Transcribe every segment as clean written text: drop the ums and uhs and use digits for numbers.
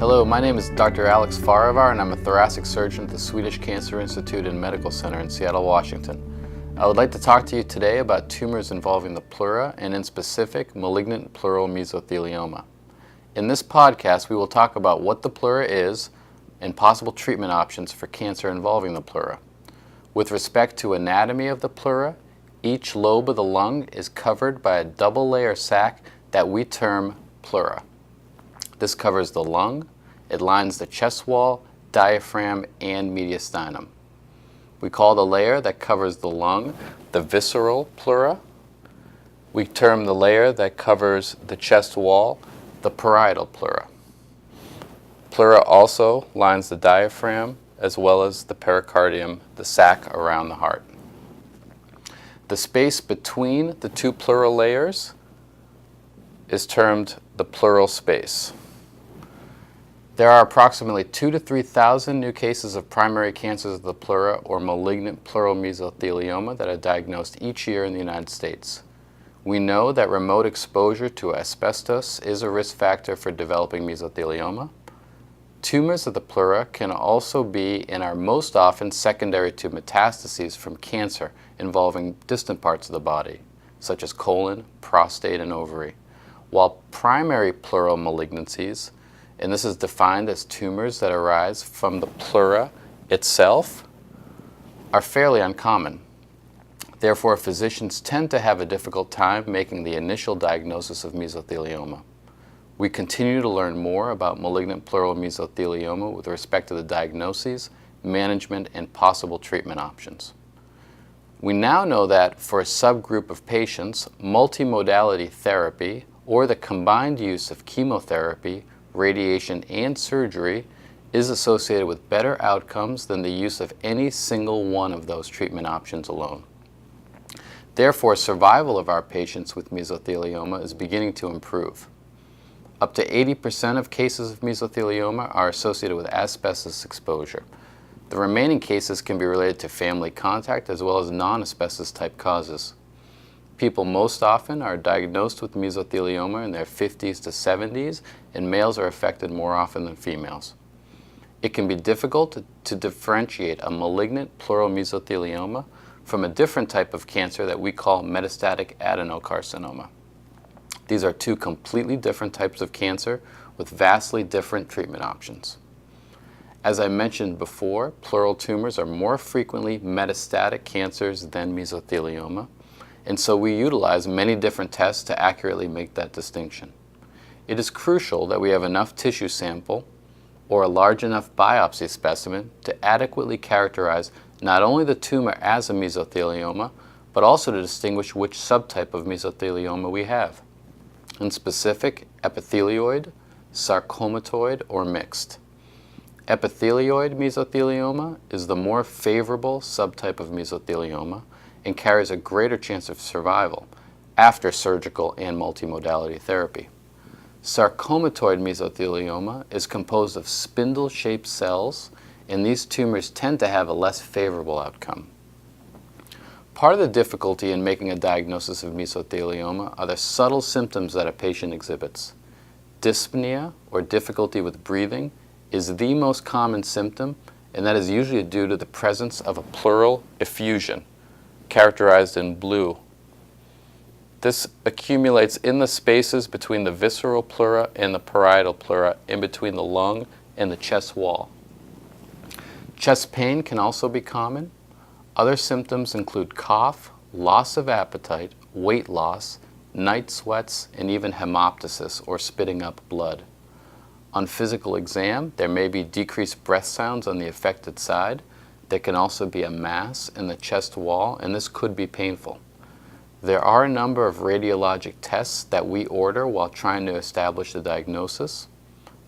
Hello, my name is Dr. Alex Farivar, and I'm a thoracic surgeon at the Swedish Cancer Institute and Medical Center in Seattle, Washington. I would like to talk to you today about tumors involving the pleura, and in specific, malignant pleural mesothelioma. In this podcast, we will talk about what the pleura is and possible treatment options for cancer involving the pleura. With respect to anatomy of the pleura, each lobe of the lung is covered by a double-layer sac that we term pleura. This covers the lung, it lines the chest wall, diaphragm, and mediastinum. We call the layer that covers the lung the visceral pleura. We term the layer that covers the chest wall the parietal pleura. Pleura also lines the diaphragm as well as the pericardium, the sac around the heart. The space between the two pleural layers is termed the pleural space. There are approximately 2,000 to 3,000 new cases of primary cancers of the pleura or malignant pleural mesothelioma that are diagnosed each year in the United States. We know that remote exposure to asbestos is a risk factor for developing mesothelioma. Tumors of the pleura can also be and are most often secondary to metastases from cancer involving distant parts of the body, such as colon, prostate, and ovary, while primary pleural malignancies, and this is defined as tumors that arise from the pleura itself, are fairly uncommon. Therefore, physicians tend to have a difficult time making the initial diagnosis of mesothelioma. We continue to learn more about malignant pleural mesothelioma with respect to the diagnoses, management, and possible treatment options. We now know that for a subgroup of patients, multimodality therapy, or the combined use of chemotherapy, radiation, and surgery, is associated with better outcomes than the use of any single one of those treatment options alone. Therefore, survival of our patients with mesothelioma is beginning to improve. Up to 80% of cases of mesothelioma are associated with asbestos exposure. The remaining cases can be related to family contact as well as non-asbestos type causes. People most often are diagnosed with mesothelioma in their 50s to 70s, and males are affected more often than females. It can be difficult to differentiate a malignant pleural mesothelioma from a different type of cancer that we call metastatic adenocarcinoma. These are two completely different types of cancer with vastly different treatment options. As I mentioned before, pleural tumors are more frequently metastatic cancers than mesothelioma, and so we utilize many different tests to accurately make that distinction. It is crucial that we have enough tissue sample or a large enough biopsy specimen to adequately characterize not only the tumor as a mesothelioma, but also to distinguish which subtype of mesothelioma we have. In specific, epithelioid, sarcomatoid, or mixed. Epithelioid mesothelioma is the more favorable subtype of mesothelioma and carries a greater chance of survival after surgical and multimodality therapy. Sarcomatoid mesothelioma is composed of spindle-shaped cells, and these tumors tend to have a less favorable outcome. Part of the difficulty in making a diagnosis of mesothelioma are the subtle symptoms that a patient exhibits. Dyspnea, or difficulty with breathing, is the most common symptom, and that is usually due to the presence of a pleural effusion, characterized in blue. This accumulates in the spaces between the visceral pleura and the parietal pleura, in between the lung and the chest wall. Chest pain can also be common. Other symptoms include cough, loss of appetite, weight loss, night sweats, and even hemoptysis, or spitting up blood. On physical exam, there may be decreased breath sounds on the affected side. There can also be a mass in the chest wall, and this could be painful. There are a number of radiologic tests that we order while trying to establish the diagnosis.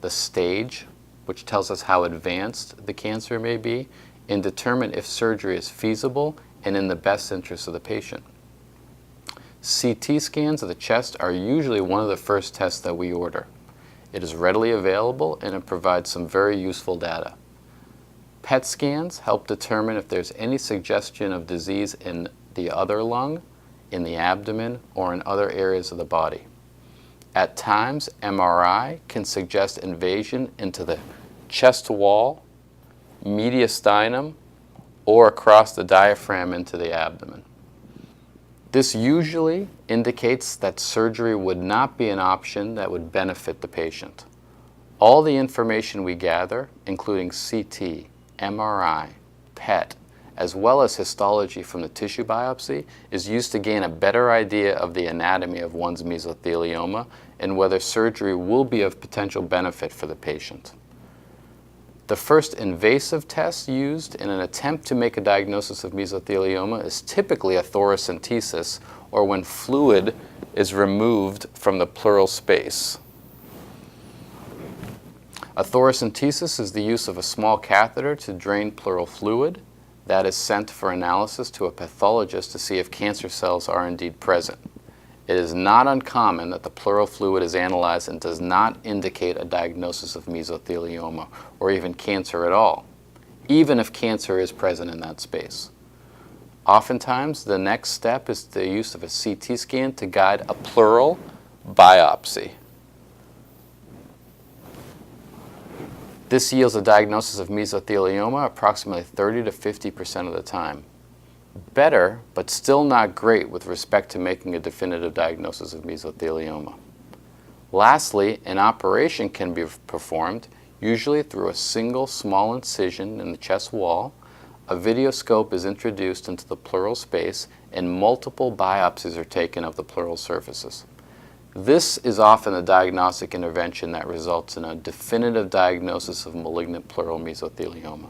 The stage, which tells us how advanced the cancer may be, and determine if surgery is feasible and in the best interest of the patient. CT scans of the chest are usually one of the first tests that we order. It is readily available and it provides some very useful data. PET scans help determine if there's any suggestion of disease in the other lung, in the abdomen, or in other areas of the body. At times, MRI can suggest invasion into the chest wall, mediastinum, or across the diaphragm into the abdomen. This usually indicates that surgery would not be an option that would benefit the patient. All the information we gather, including CT, MRI, PET, as well as histology from the tissue biopsy, is used to gain a better idea of the anatomy of one's mesothelioma and whether surgery will be of potential benefit for the patient. The first invasive test used in an attempt to make a diagnosis of mesothelioma is typically a thoracentesis, or when fluid is removed from the pleural space. A thoracentesis is the use of a small catheter to drain pleural fluid that is sent for analysis to a pathologist to see if cancer cells are indeed present. It is not uncommon that the pleural fluid is analyzed and does not indicate a diagnosis of mesothelioma or even cancer at all, even if cancer is present in that space. Oftentimes, the next step is the use of a CT scan to guide a pleural biopsy. This yields a diagnosis of mesothelioma approximately 30 to 50% of the time. Better, but still not great with respect to making a definitive diagnosis of mesothelioma. Lastly, an operation can be performed, usually through a single small incision in the chest wall. A videoscope is introduced into the pleural space and multiple biopsies are taken of the pleural surfaces. This is often a diagnostic intervention that results in a definitive diagnosis of malignant pleural mesothelioma.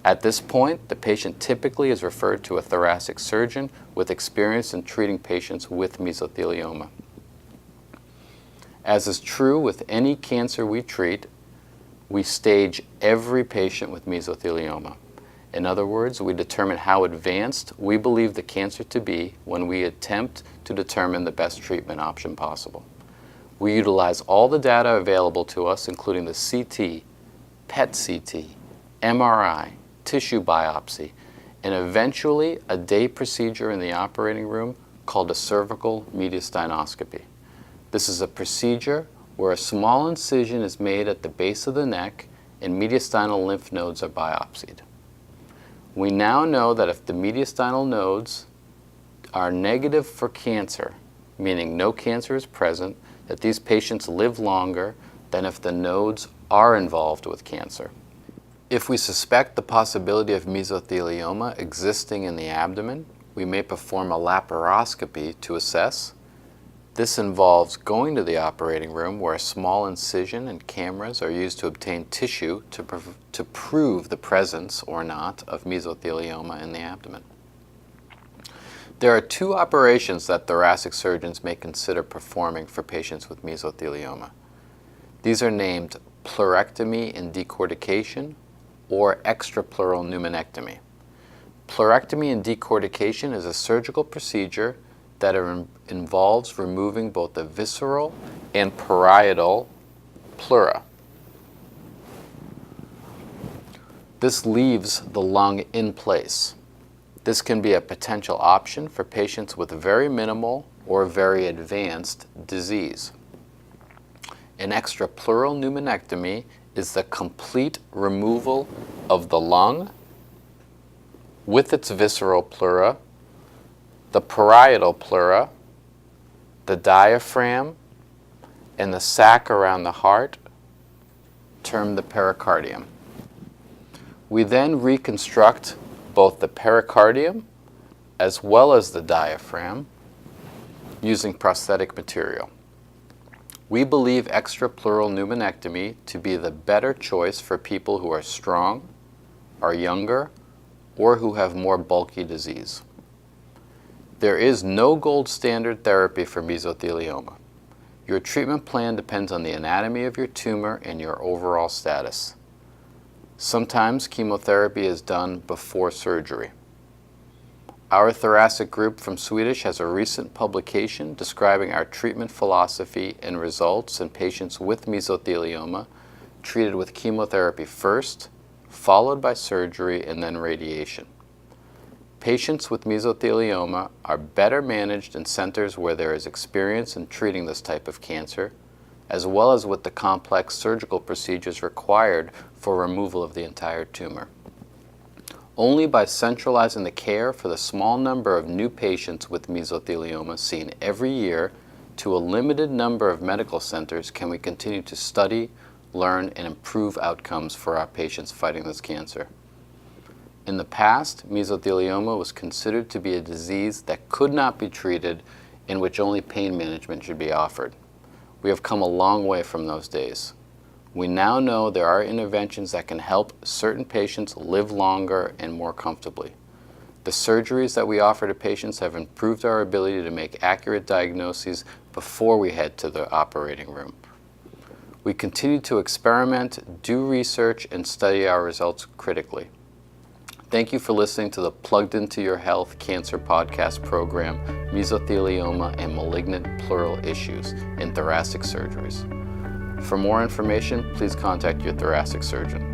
At this point, the patient typically is referred to a thoracic surgeon with experience in treating patients with mesothelioma. As is true with any cancer we treat, we stage every patient with mesothelioma. In other words, we determine how advanced we believe the cancer to be when we attempt to determine the best treatment option possible. We utilize all the data available to us, including the CT, PET-CT, MRI, tissue biopsy, and eventually a day procedure in the operating room called a cervical mediastinoscopy. This is a procedure where a small incision is made at the base of the neck and mediastinal lymph nodes are biopsied. We now know that if the mediastinal nodes are negative for cancer, meaning no cancer is present, that these patients live longer than if the nodes are involved with cancer. If we suspect the possibility of mesothelioma existing in the abdomen, we may perform a laparoscopy to assess. This involves going to the operating room where a small incision and cameras are used to obtain tissue to prove the presence or not of mesothelioma in the abdomen. There are two operations that thoracic surgeons may consider performing for patients with mesothelioma. These are named pleurectomy and decortication or extrapleural pneumonectomy. Pleurectomy and decortication is a surgical procedure that involves removing both the visceral and parietal pleura. This leaves the lung in place. This can be a potential option for patients with very minimal or very advanced disease. An extrapleural pneumonectomy is the complete removal of the lung with its visceral pleura, the parietal pleura, the diaphragm, and the sac around the heart, termed the pericardium. We then reconstruct both the pericardium as well as the diaphragm using prosthetic material. We believe extrapleural pneumonectomy to be the better choice for people who are strong, are younger, or who have more bulky disease. There is no gold standard therapy for mesothelioma. Your treatment plan depends on the anatomy of your tumor and your overall status. Sometimes chemotherapy is done before surgery. Our thoracic group from Swedish has a recent publication describing our treatment philosophy and results in patients with mesothelioma treated with chemotherapy first, followed by surgery and then radiation. Patients with mesothelioma are better managed in centers where there is experience in treating this type of cancer, as well as with the complex surgical procedures required for removal of the entire tumor. Only by centralizing the care for the small number of new patients with mesothelioma seen every year to a limited number of medical centers can we continue to study, learn, and improve outcomes for our patients fighting this cancer. In the past, mesothelioma was considered to be a disease that could not be treated, in which only pain management should be offered. We have come a long way from those days. We now know there are interventions that can help certain patients live longer and more comfortably. The surgeries that we offer to patients have improved our ability to make accurate diagnoses before we head to the operating room. We continue to experiment, do research, and study our results critically. Thank you for listening to the Plugged Into Your Health Cancer Podcast program, Mesothelioma and Malignant Pleural Issues in Thoracic Surgeries. For more information, please contact your thoracic surgeon.